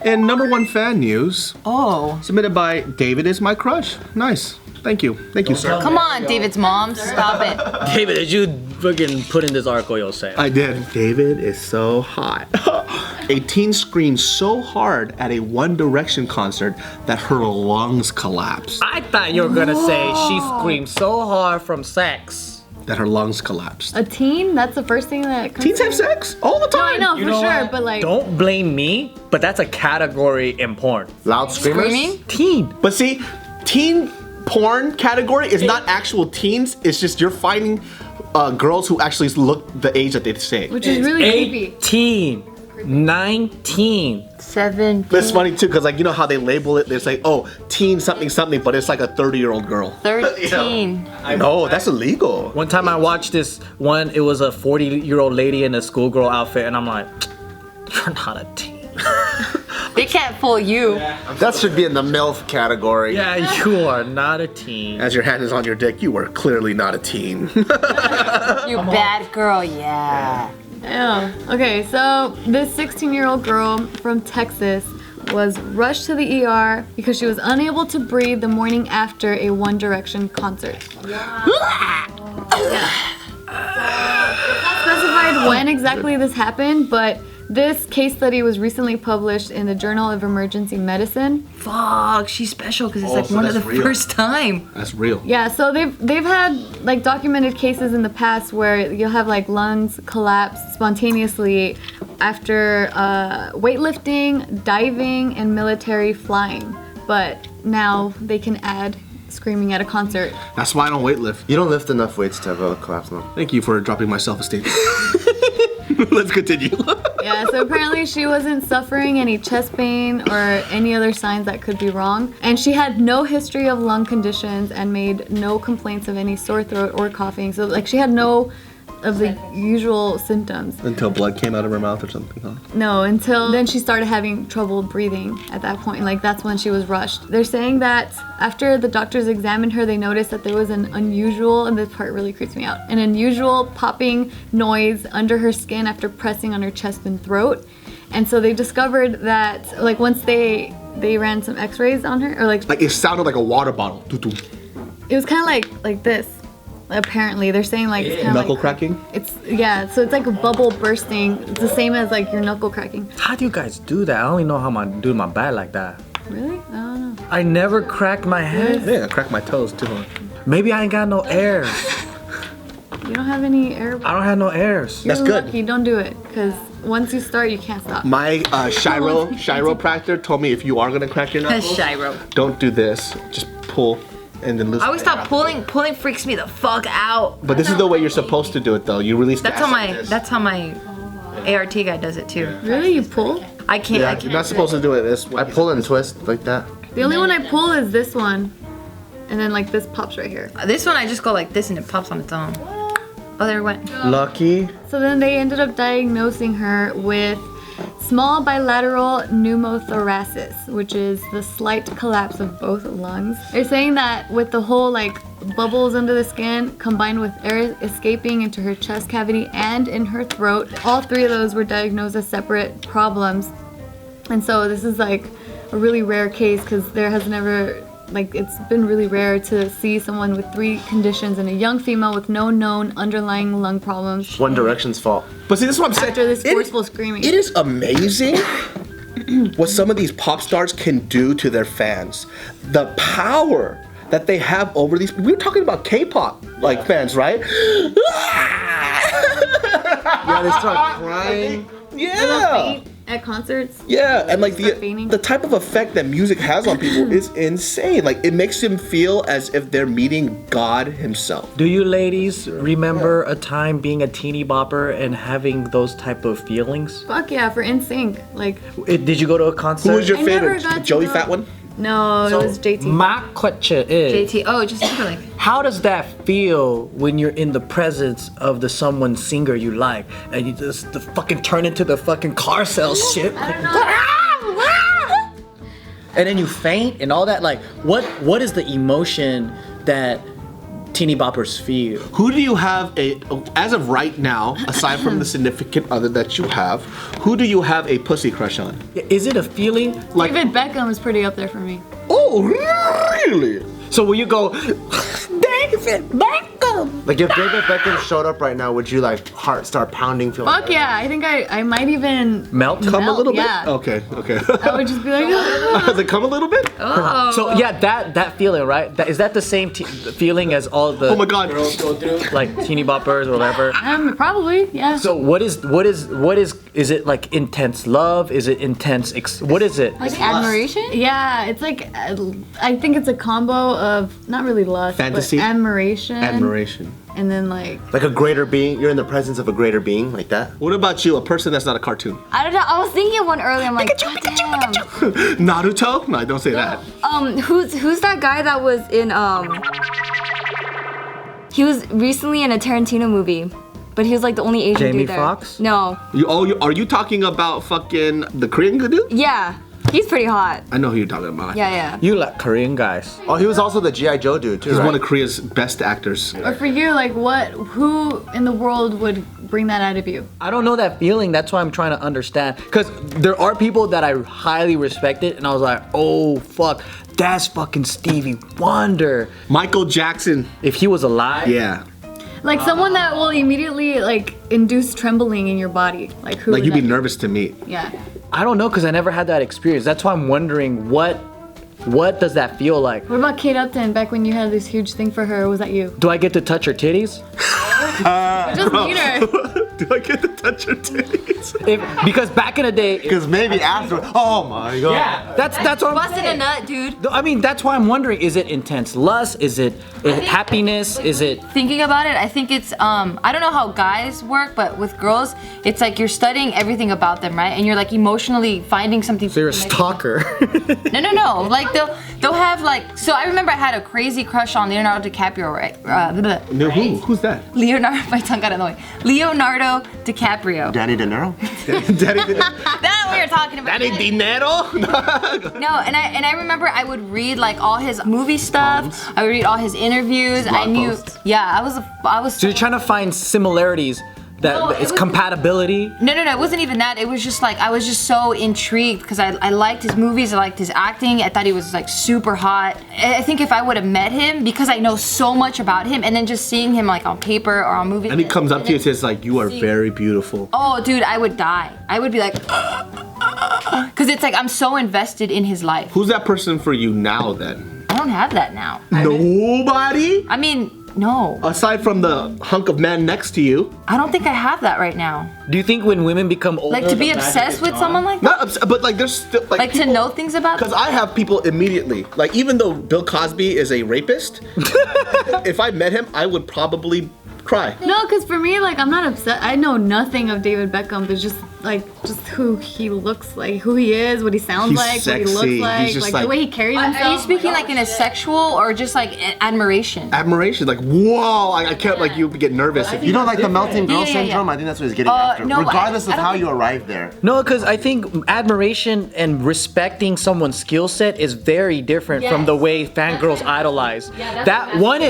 And #1 fan news. Oh. Submitted by David is my crush. Nice. Thank you. Thank you, sir. Come on, David's mom. Stop it. David, did you fucking put in this article yourself? I did. David is so hot. A teen screamed so hard at a One Direction concert that her lungs collapsed. I thought you were gonna say she screamed so hard from sex. That her lungs collapsed. A teen? That's the first thing that comes Teens have sex all the No, I time. know, You for know sure, what? but like... Don't blame me, but that's a category in porn. Loud screamers? Screaming? Teen. But see, teen porn category is not actual teens. It's just you're finding girls who actually look the age that they say. Which is really creepy. 18, 19. 17. But it's funny too, because like you know how they label it, they say, oh, teen something something, but it's like a 30-year-old girl. 13. No, that's illegal. One time I watched this one, it was a 40-year-old lady in a schoolgirl outfit, and I'm like, you're not a teen. They can't fool you. That should be in the MILF category. Yeah, you are not a teen. As your hand is on your dick, you are clearly not a teen. You bad girl, yeah. Yeah. Okay, so this 16-year-old girl from Texas was rushed to the ER because she was unable to breathe the morning after a One Direction concert. Yeah. It's not specified when exactly this happened, but this case study was recently published in the Journal of Emergency Medicine. Fuck, she's special because it's like so one of the that's real. first time. That's real. Yeah, so they've had like documented cases in the past where you'll have like lungs collapse spontaneously after weightlifting, diving, and military flying. But now they can add screaming at a concert. That's why I don't weightlift. You don't lift enough weights to have a collapse now. Thank you for dropping my self-esteem. Let's continue. Yeah, so apparently she wasn't suffering any chest pain or any other signs that could be wrong. And she had no history of lung conditions and made no complaints of any sore throat or coughing. So like she had no of the usual symptoms. Until blood came out of her mouth or something, huh? No, until then she started having trouble breathing at that point. Like that's when she was rushed. They're saying that after the doctors examined her, they noticed that there was an unusual, and this part really creeps me out, an unusual popping noise under her skin after pressing on her chest and throat. And so they discovered that like once they ran some x-rays on her, or like Like it sounded like a water bottle. Doo-doo. it was kind of like this. Apparently, they're saying like it's kind of Knuckle like, cracking? It's so it's like a bubble bursting. It's the same as like your knuckle cracking. How do you guys do that? I only know how to do my back like that. Really? I don't know. I never cracked my head. Yeah, I cracked my toes too. Maybe I ain't got no airs. You don't have any air. I don't have no airs. You're That's good. lucky. Don't do it, because once you start, you can't stop. My chiropractor told me if you are gonna crack your knuckles, Shiro. don't do this. Just pull and then loosen. I always thought pulling freaks me the fuck out. But this is the way you're supposed to do it, though. You release. That's gas how like my this. that's how my ART guy does it too. Really? You pull? I can't. Yeah, I you're can't. not supposed to do it this way. I pull and twist like that. The only one I pull is this one, and then like this pops right here. This one I just go like this and it pops on its own. Oh, there it went. Lucky. So then they ended up diagnosing her with small bilateral pneumothoracis, which is the slight collapse of both lungs. They're saying that with the whole like bubbles under the skin combined with air escaping into her chest cavity and in her throat, all three of those were diagnosed as separate problems. And so this is like a really rare case because there has never, like it's been really rare to see someone with three conditions in a young female with no known underlying lung problems One Direction's fault. But see, this is what I'm saying. after this It- forceful screaming. It is amazing what some of these pop stars can do to their fans. The power that they have over these. We're talking about K-pop like fans, right? Yeah, they start crying. Yeah. At concerts. Yeah, and like Start fainting. the type of effect that music has on people is insane. Like it makes them feel as if they're meeting God himself. Do you ladies remember a time being a teeny bopper and having those type of feelings? Fuck yeah, for NSYNC. Like, Did you go to a concert? Who was your I never favorite? got to Joey go- Fat one? no, it was JT. My question is, JT. Oh, just like how does that feel when you're in the presence of the someone singer you like and you just the fucking turn into the fucking car sales shit? And then you faint and all that. Like, what is the emotion that teeny boppers feel. Who do you have as of right now, aside from the significant other that you have, who do you have a pussy crush on? Is it a feeling? Like, David Beckham is pretty up there for me. oh, really? So will you go, David Beckham? Like if David Beckham showed up right now, would you like heart start pounding? Feel Fuck yeah, I think I might even Melt? Come a little yeah. bit? Okay. I would just be like, Does it come a little bit? So yeah, that feeling, right? Is that the same feeling as all the Oh my God. girls go through, like teeny boppers or whatever? probably, yeah. So what is it like intense love? Is it intense? What is it? Like admiration? Yeah, it's like I think it's a combo of not really lust, Fantasy? but admiration. Admiration. And then like like a greater being. You're in the presence of a greater being, like that. What about you, a person that's not a cartoon? I don't know. I was thinking of one earlier. I'm like, damn. Naruto? No, don't say that. Who's that guy that was in He was recently in a Tarantino movie, but he was like the only Asian Jamie dude there. Foxx? No. Are you talking about fucking the Korean dude? Yeah. He's pretty hot. I know who you're talking about. Yeah. You like Korean guys? Oh, he was also the G.I. Joe dude too. He's right? one of Korea's best actors. or for you, like who in the world would bring that out of you? I don't know that feeling. That's why I'm trying to understand. Because there are people that I highly respected, and I was like, oh fuck, that's fucking Stevie Wonder. Michael Jackson. If he was alive. Yeah. Like someone that will immediately like induce trembling in your body. Like who? Like would you'd be that nervous to meet. Yeah. I don't know, because I never had that experience. That's why I'm wondering what does that feel like? What about Kate Upton? Back when you had this huge thing for her, was that you? Do I get to touch her titties? Just meet her. Do I get to touch your titties? Because back in the day, Because maybe after. Oh my God. yeah, that's what I'm Busted a saying. nut, dude. I mean, that's why I'm wondering: is it intense lust? Is it happiness? Is it? Thinking about it, I think it's I don't know how guys work, but with girls, it's like you're studying everything about them, right? And you're like emotionally finding something. So you're a stalker. No. Like they'll have like. So I remember I had a crazy crush on Leonardo DiCaprio, right? No, who? Who's that? Leonardo, my tongue got annoying. Leonardo DiCaprio. Danny De Niro. Daddy. That's what we were talking about. Daddy dinero? No, and I remember I would read like all his movie stuff. I would read all his interviews. I knew. posts. Yeah, I was. So you're trying to find similarities that No, it's it was- compatibility. No, it wasn't even that. It was just like I was just so intrigued because I liked his movies, I liked his acting. I thought he was like super hot. I think if I would have met him, because I know so much about him, and then just seeing him like on paper or on movies. And he comes up to you and says like, you are very beautiful. Oh, dude, I would die. I would be like, because it's like I'm so invested in his life. Who's that person for you now then? I don't have that now. Nobody? I mean, no. Aside from the hunk of man next to you. I don't think I have that right now. Do you think when women become older, Like to be the magic obsessed is with gone? someone like that? Not upset, but like there's still like Like to know things about Because I have people immediately, like even though Bill Cosby is a rapist, if I met him, I would probably cry. No, because for me, like I'm not upset. I know nothing of David Beckham, but just who he looks like, who he is, what he sounds He's like, sexy. what he looks like, He's just the way he carries himself. Are you speaking like in a sexual or just like admiration? Admiration, like whoa, I can't like you get nervous if You know, like the melting girl Yeah, yeah, yeah. syndrome. I think that's what he's getting after. no, Regardless I of don't how think- you arrive there. No, because I think admiration and respecting someone's skill set is very different from the way fangirls idolize. That one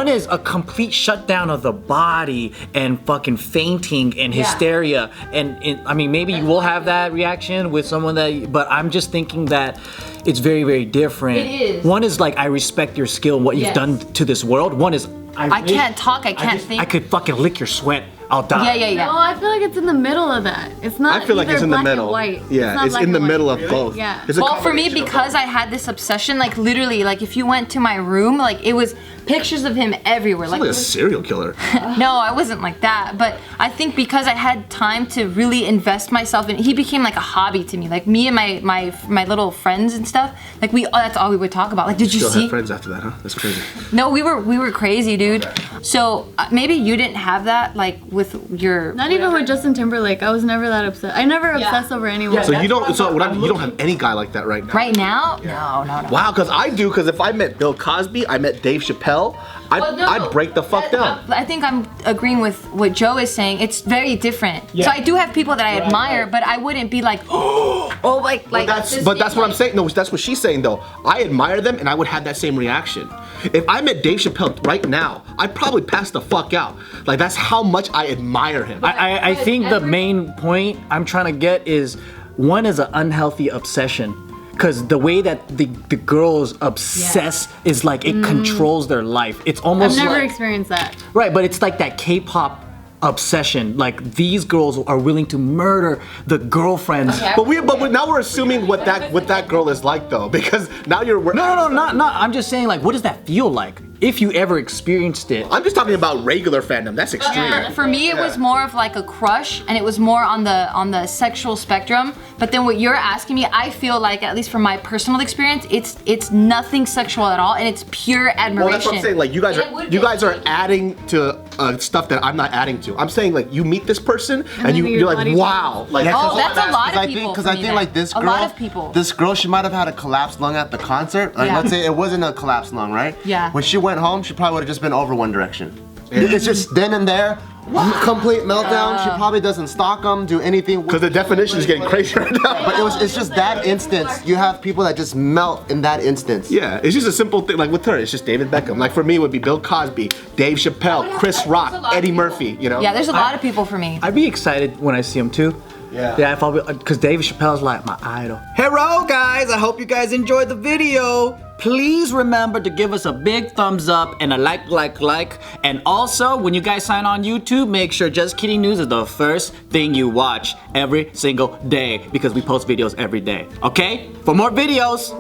is a complete shutdown of the body and fucking fainting and hysteria. And I mean, maybe you will have that reaction with someone but I'm just thinking that it's very, very different. It is. One is like, I respect your skill and what you've Yes. done to this world. One is, I can't talk, I can't think. I could fucking lick your sweat. I'll die. Yeah. No, I feel like it's in the middle of that. It's not. I feel like either it's in the black and middle. white. Yeah, not it's black in the and white. middle of both. Yeah. It's a Well, for me, combination of because I had this obsession, like literally, like if you went to my room, like it was pictures of him everywhere. both. Like Like a serial killer. no, I wasn't like that. But I think because I had time to really invest myself in, he became like a hobby to me. Like me and my little friends and stuff. Like that's all we would talk about. Like, did you Still see? had friends after that, huh? That's crazy. No, we were crazy, dude. So maybe you didn't have that, like with your. Not even with Justin Timberlake. I was never that upset. I never obsess over anyone. So you don't. So what you don't have any guy like that right now. Right now? No. Wow, because I do. Because if I met Bill Cosby, I met Dave Chappelle. Chappelle, I'd break the fuck down. I think I'm agreeing with what Joe is saying. It's very different. So I do have people that I admire, but I wouldn't be like, oh, like. But that's what I'm saying. No, that's what she's saying though. I admire them, and I would have that same reaction. If I met Dave Chappelle right now, I'd probably pass the fuck out. Like that's how much I admire him. I think the main point I'm trying to get is one is an unhealthy obsession. Because the way that the girls obsess is like it controls their life. It's almost I've never like, experienced that. right, but it's like that K-pop obsession. Like these girls are willing to murder the girlfriends. But now we're assuming what that girl is like though, because now you're No, not. I'm just saying like, what does that feel like? If you ever experienced it. I'm just talking about regular fandom. That's extreme. For me, it was more of like a crush, and it was more on the sexual spectrum. But then what you're asking me, I feel like, at least from my personal experience, it's nothing sexual at all, and it's pure admiration. Well, that's what I'm saying. Like you guys are adding to stuff that I'm not adding to. I'm saying like you meet this person and you're like, wow. Like that's a lot of people. Because I think like this girl, a lot of people. This girl, she might have had a collapsed lung at the concert. Like let's say it wasn't a collapsed lung, right? Yeah. When she went home, she probably would have just been over One Direction. It's just then and there. Complete meltdown. She probably doesn't stalk them, do anything. Because the definition is getting crazy right now. But it's just that instance. You have people that just melt in that instance. Yeah, it's just a simple thing. Like with her, it's just David Beckham. Like for me, it would be Bill Cosby, Dave Chappelle, Chris Rock, Eddie Murphy. You know. Yeah, there's a lot of people for me. I'd be excited when I see him too. Yeah, because David Chappelle's like my idol. Hello guys, I hope you guys enjoyed the video. Please remember to give us a big thumbs up and a like. And also, when you guys sign on YouTube, make sure Just Kidding News is the first thing you watch every single day because we post videos every day. Okay? For more videos.